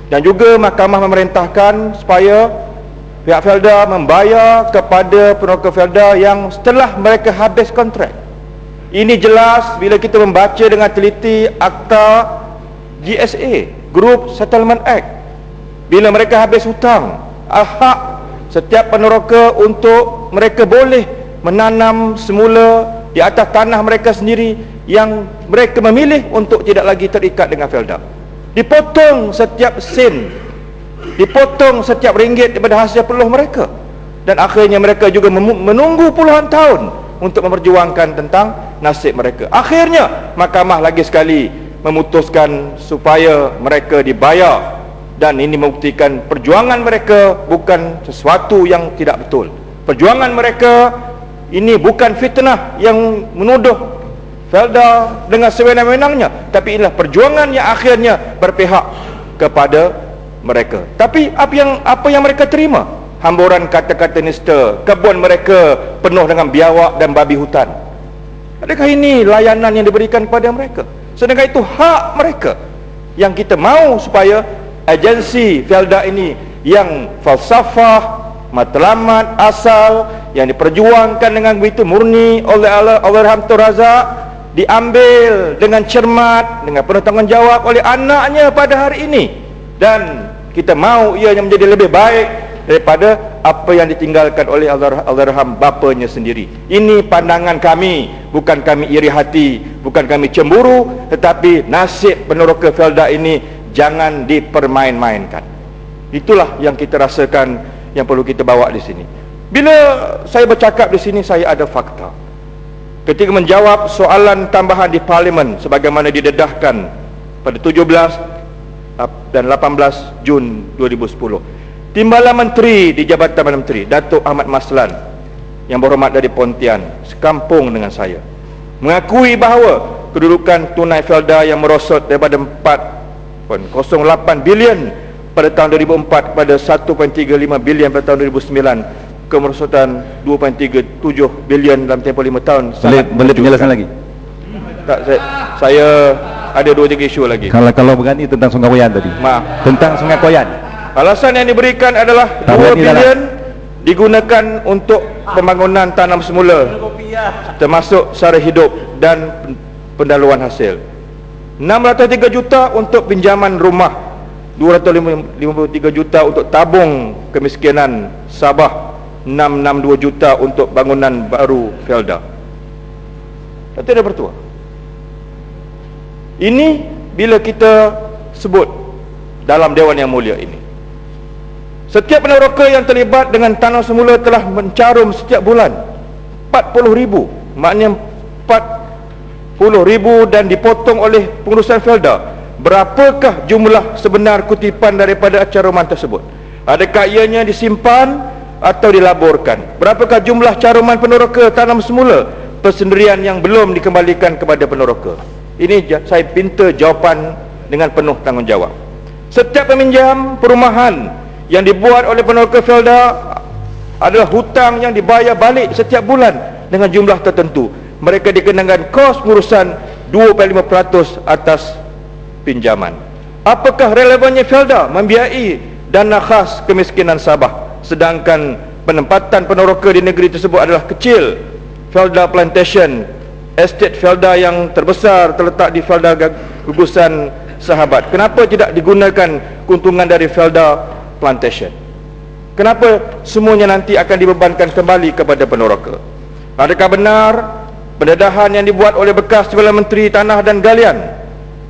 Dan juga mahkamah memerintahkan supaya pihak Felda membayar kepada peneroka Felda yang setelah mereka habis kontrak. Ini jelas bila kita membaca dengan teliti akta GSA, Group Settlement Act. Bila mereka habis hutang, hak setiap peneroka untuk mereka boleh menanam semula di atas tanah mereka sendiri yang mereka memilih untuk tidak lagi terikat dengan Felda. Dipotong setiap sen, dipotong setiap ringgit daripada hasil peluh mereka, dan akhirnya mereka juga menunggu puluhan tahun untuk memperjuangkan tentang nasib mereka. Akhirnya mahkamah lagi sekali memutuskan supaya mereka dibayar, dan ini membuktikan perjuangan mereka bukan sesuatu yang tidak betul. Perjuangan mereka ini bukan fitnah yang menuduh Felda dengan sewenang-wenangnya, tapi inilah perjuangan yang akhirnya berpihak kepada mereka. Tapi apa yang mereka terima? Hamburan kata-kata nista, kebun mereka penuh dengan biawak dan babi hutan. Adakah ini layanan yang diberikan kepada mereka? Sedangkan itu hak mereka. Yang kita mahu supaya agensi Felda ini yang falsafah, matlamat asal, yang diperjuangkan dengan begitu murni oleh Allahyarham Tun Razak, diambil dengan cermat, dengan penuh tanggungjawab oleh anaknya pada hari ini, dan kita mahu ianya menjadi lebih baik daripada apa yang ditinggalkan oleh Allahyarham bapanya sendiri. Ini pandangan kami, bukan kami iri hati, bukan kami cemburu, tetapi nasib peneroka Felda ini jangan dipermain-mainkan. Itulah yang kita rasakan yang perlu kita bawa di sini. Bila saya bercakap di sini, saya ada fakta. Ketika menjawab soalan tambahan di Parlimen sebagaimana didedahkan pada 17 dan 18 Jun 2010, Timbalan Menteri di Jabatan Perdana Menteri Datuk Ahmad Maslan yang berhormat dari Pontian, sekampung dengan saya, mengakui bahawa kedudukan tunai Felda yang merosot daripada 4.08 bilion pada tahun 2004 kepada 1.35 bilion pada tahun 2009, kemerosotan 2.37 bilion dalam tempoh 5 tahun. Boleh penjelasan lagi? Tak, saya ada 2-3 isu lagi. Kalau berani tentang Sungai Koyan tadi. Maaf. Tentang Sungai Koyan. Alasan yang diberikan adalah 2 bilion digunakan untuk pembangunan tanam semula, termasuk sara hidup dan pendaluan hasil. 603 juta untuk pinjaman rumah, 253 juta untuk tabung kemiskinan Sabah, 662 juta untuk bangunan baru Felda. Datuk Yang Bertuah, ini bila kita sebut dalam Dewan Yang Mulia ini, setiap peneroka yang terlibat dengan tanam semula telah mencarum setiap bulan 40,000, maknanya 40,000 dan dipotong oleh pengurusan Felda. Berapakah jumlah sebenar kutipan daripada caruman tersebut? Adakah ianya disimpan atau dilaburkan? Berapakah jumlah caruman peneroka tanam semula persendirian yang belum dikembalikan kepada peneroka? Ini saya minta jawapan dengan penuh tanggungjawab. Setiap peminjam perumahan yang dibuat oleh peneroka Felda adalah hutang yang dibayar balik setiap bulan dengan jumlah tertentu. Mereka dikenakan kos pengurusan 25% atas pinjaman. Apakah relevannya Felda membiayai dana khas kemiskinan Sabah, sedangkan penempatan peneroka di negeri tersebut adalah kecil? Felda Plantation, estate Felda yang terbesar terletak di Felda Gugusan Sahabat. Kenapa tidak digunakan keuntungan dari Felda Plantation? Kenapa semuanya nanti akan dibebankan kembali kepada peneroka? Adakah benar pendedahan yang dibuat oleh bekas Timbalan Menteri Tanah dan Galian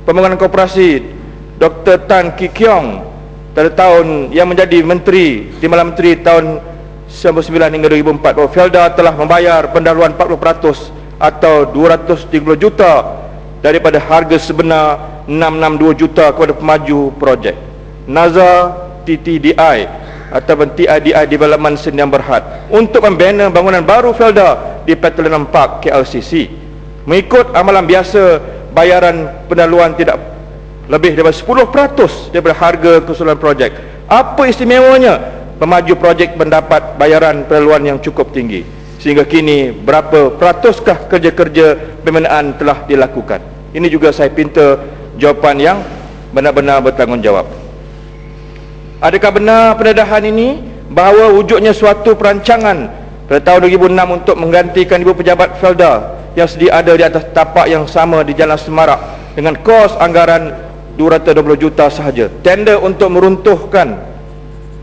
Pembangunan Koperasi Dr. Tan Kee Kiong pada tahun yang menjadi Menteri Timbalan Menteri tahun 1999 hingga 2004 bahawa Felda telah membayar pendahuluan 40% atau 230 juta daripada harga sebenar 662 juta kepada pemaju projek Naza TTDI atau TIDI Development Sdn Berhad untuk membina bangunan baru Felda di Platinum Park KLCC. Mengikut amalan biasa, bayaran pendahuluan tidak lebih daripada 10% daripada harga keseluruhan projek. Apa istimewanya? Pemaju projek mendapat bayaran pendahuluan yang cukup tinggi. Sehingga kini berapa peratuskah kerja-kerja pembinaan telah dilakukan? Ini juga saya minta jawapan yang benar-benar bertanggungjawab. Adakah benar pendedahan ini bahawa wujudnya suatu perancangan pada tahun 2006 untuk menggantikan ibu pejabat Felda yang sedia ada di atas tapak yang sama di Jalan Semarak dengan kos anggaran 220 juta sahaja? Tender untuk meruntuhkan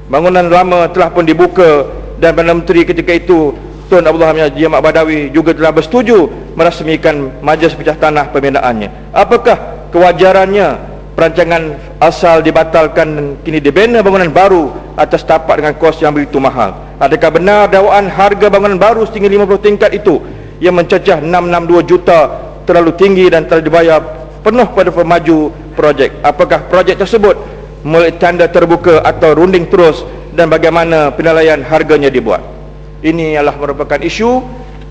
bangunan lama telah pun dibuka dan Perdana Menteri ketika itu Tun Abdullah Haji Ahmad Badawi juga telah bersetuju merasmikan Majlis Pecah Tanah pembinaannya. Apakah kewajarannya perancangan asal dibatalkan dan kini dibina bangunan baru atas tapak dengan kos yang begitu mahal? Adakah benar dakwaan harga bangunan baru setinggi 50 tingkat itu yang mencecah 662 juta terlalu tinggi dan telah dibayar penuh pada pemaju projek? Apakah projek tersebut melalui tanda terbuka atau runding terus, dan bagaimana penilaian harganya dibuat? Ini adalah merupakan isu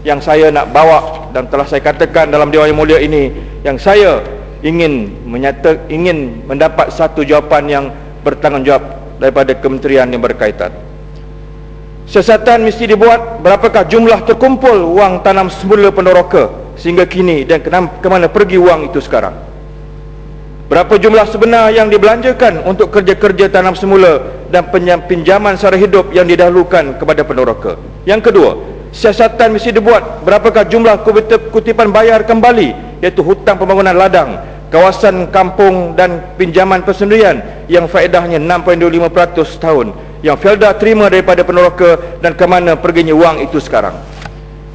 yang saya nak bawa dan telah saya katakan dalam Dewan Yang Mulia ini, yang saya ingin mendapat satu jawapan yang bertanggungjawab daripada kementerian yang berkaitan. Siasatan mesti dibuat berapakah jumlah terkumpul wang tanam semula Pendoroka sehingga kini, dan kemana pergi wang itu sekarang? Berapa jumlah sebenar yang dibelanjakan untuk kerja-kerja tanam semula dan pinjaman sara hidup yang didahulukan kepada Pendoroka? Yang kedua, siasatan mesti dibuat berapakah jumlah kutipan bayar kembali, iaitu hutang pembangunan ladang, kawasan kampung dan pinjaman persendirian yang faedahnya 6.25% tahun yang Felda terima daripada Pendoroka, dan ke mana perginya wang itu sekarang?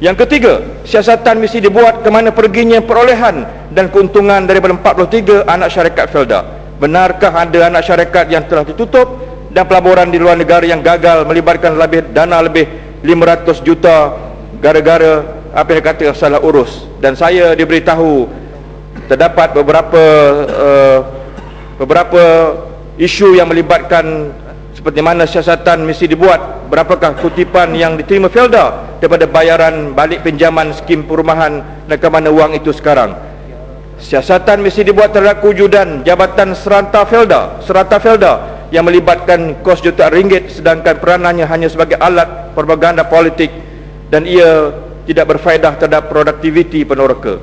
Yang ketiga, siasatan mesti dibuat ke mana perginya perolehan dan keuntungan daripada 43 anak syarikat Felda. Benarkah ada anak syarikat yang telah ditutup dan pelaburan di luar negara yang gagal melibatkan dana lebih 500 juta gara-gara apa yang kata salah urus? Dan saya diberitahu terdapat beberapa isu yang melibatkan seperti mana siasatan mesti dibuat berapakah kutipan yang diterima Felda daripada bayaran balik pinjaman skim perumahan, dan ke mana wang itu sekarang? Siasatan mesti dibuat terhadap kewujudan Jabatan Serata Felda yang melibatkan kos jutaan ringgit, sedangkan peranannya hanya sebagai alat propaganda politik dan ia tidak berfaedah terhadap produktiviti Pendoroka.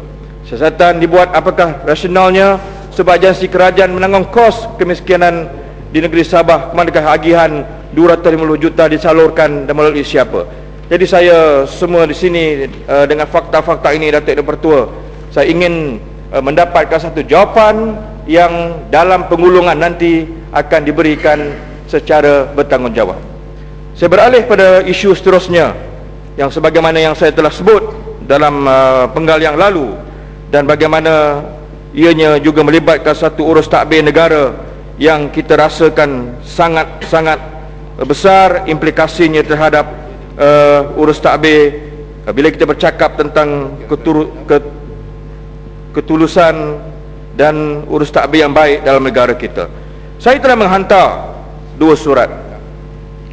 Siasatan dibuat apakah rasionalnya sebab agensi kerajaan menanggung kos kemiskinan di negeri Sabah, kemanakah agihan 250 juta disalurkan dan melalui siapa? Jadi saya semua di sini dengan fakta-fakta ini, Datuk Yang Pertua, saya ingin mendapatkan satu jawapan yang dalam pengulungan nanti akan diberikan secara bertanggungjawab. Saya beralih pada isu seterusnya yang sebagaimana yang saya telah sebut dalam penggal yang lalu, dan bagaimana ianya juga melibatkan satu urus takbir negara yang kita rasakan sangat-sangat besar implikasinya terhadap urus takbir bila kita bercakap tentang ketulusan dan urus takbir yang baik dalam negara kita. Saya telah menghantar 2 surat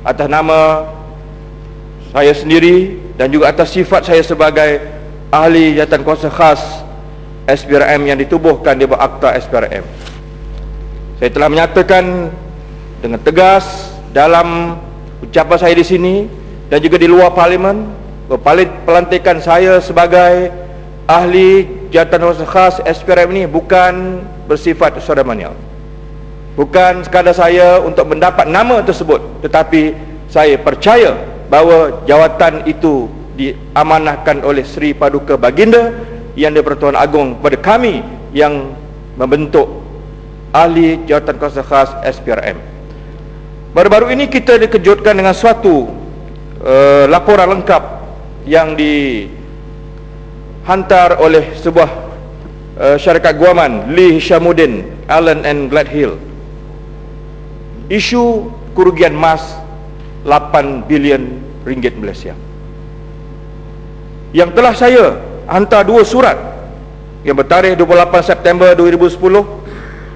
atas nama saya sendiri dan juga atas sifat saya sebagai ahli jawatankuasa khas SPRM yang ditubuhkan di bawah Akta SPRM. Saya telah menyatakan dengan tegas dalam ucapan saya di sini dan juga di luar parlimen, pelantikan saya sebagai ahli jawatankuasa khas SPRM ini bukan bersifat seremonial. Bukan sekadar saya untuk mendapat nama tersebut, tetapi saya percaya bahawa jawatan itu diamanahkan oleh Sri Paduka Baginda Yang di-Pertuan Agong kepada kami yang membentuk ahli jawatankuasa khas SPRM. Baru-baru ini kita dikejutkan dengan suatu laporan lengkap yang dihantar oleh sebuah syarikat guaman, Lee Hishamuddin Allen and Gladhill. Isu kerugian emas 8 bilion ringgit Malaysia, yang telah saya hantar 2 surat yang bertarikh 28 September 2010.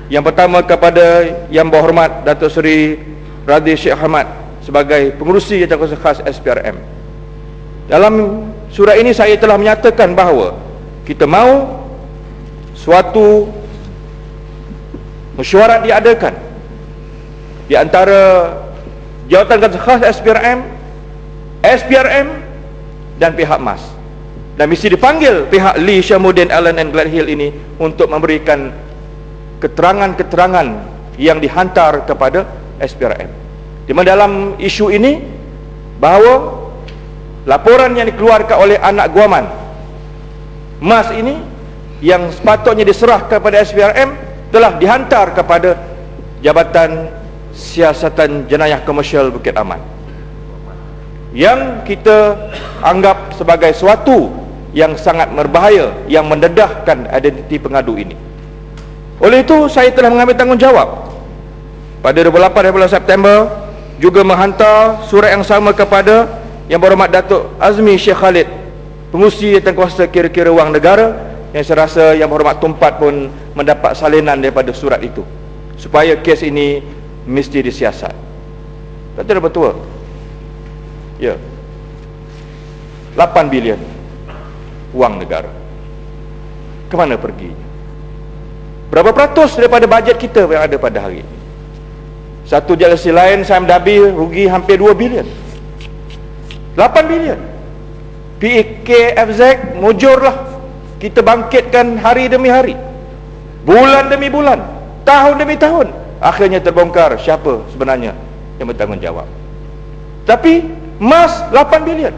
Yang pertama kepada Yang Berhormat Datuk Seri Radhi Sheikh Ahmad sebagai pengerusi jawatankuasa khas SPRM. Dalam surat ini saya telah menyatakan bahawa kita mahu suatu mesyuarat diadakan di antara jawatankuasa khas SPRM dan pihak MAS, dan mesti dipanggil pihak Lee Hishamuddin Allen and Gladhill ini untuk memberikan keterangan-keterangan yang dihantar kepada SPRM. Di mana dalam isu ini bahawa laporan yang dikeluarkan oleh anak guaman emas ini yang sepatutnya diserahkan kepada SPRM telah dihantar kepada Jabatan Siasatan Jenayah Komersial Bukit Aman, yang kita anggap sebagai suatu yang sangat berbahaya, yang mendedahkan identiti pengadu ini. Oleh itu saya telah mengambil tanggungjawab pada 28 September juga menghantar surat yang sama kepada Yang Berhormat Datuk Azmi Sheikh Khalid, Pengurusi Tangkuasa Kira-kira Wang Negara, yang saya rasa Yang Berhormat Tumpat pun mendapat salinan daripada surat itu, supaya kes ini mesti disiasat. Betul-betul ya, 8 bilion wang negara ke mana pergi? Berapa peratus daripada bajet kita yang ada pada hari ini? Satu jalasi lain saya mendabi rugi hampir 2 bilion, 8 bilion. PKFZ mujurlah, kita bangkitkan hari demi hari, bulan demi bulan, tahun demi tahun. Akhirnya terbongkar siapa sebenarnya yang bertanggungjawab. Tapi emas 8 bilion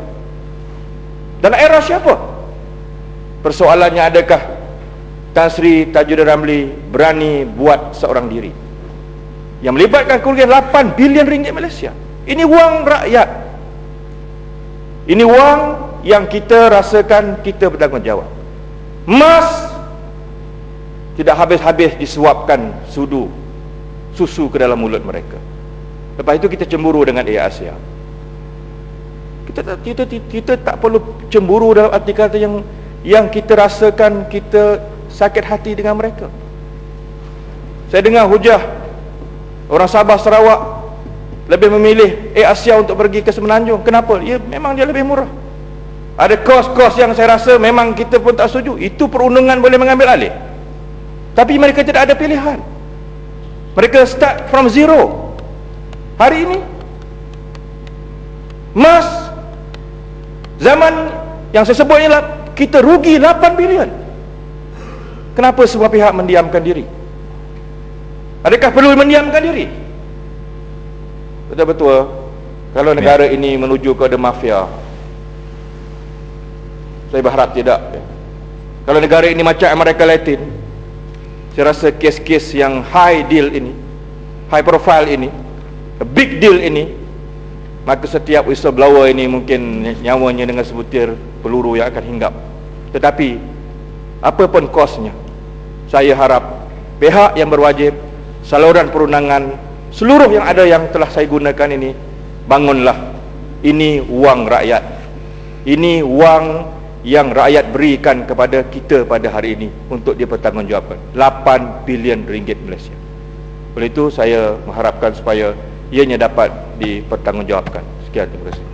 dan era siapa? Persoalannya, adakah Tan Sri Tajuddin Ramli berani buat seorang diri yang melibatkan kerugian 8 bilion ringgit Malaysia? Ini wang rakyat, ini wang yang kita rasakan kita bertanggungjawab. Emas tidak habis-habis disuapkan susu ke dalam mulut mereka. Lepas itu kita cemburu dengan Air Asia. Kita tak perlu cemburu dalam arti kata yang kita rasakan kita sakit hati dengan mereka. Saya dengar hujah orang Sabah Sarawak lebih memilih Air Asia untuk pergi ke Semenanjung. Kenapa? Ya, memang dia lebih murah. Ada kos-kos yang saya rasa memang kita pun tak setuju. Itu perundungan boleh mengambil alih. Tapi mereka tidak ada pilihan. Mereka start from zero. Hari ini emas zaman yang saya sebut ialah kita rugi 8 bilion. Kenapa semua pihak mendiamkan diri? Adakah perlu mendiamkan diri? Betul-betul kalau negara ini menuju kepada mafia, saya berharap tidak. Kalau negara ini macam Amerika Latin, saya rasa kes-kes yang high deal ini, high profile ini, big deal ini, maka setiap whistleblower ini mungkin nyawanya dengan sebutir peluru yang akan hinggap. Tetapi apapun kosnya, saya harap pihak yang berwajib, saluran perundangan, seluruh yang ada yang telah saya gunakan ini, bangunlah. Ini wang rakyat, ini wang yang rakyat berikan kepada kita pada hari ini untuk dipertanggungjawabkan, 8 bilion ringgit Malaysia. Oleh itu saya mengharapkan supaya ianya dapat dipertanggungjawabkan. Sekian, terima kasih.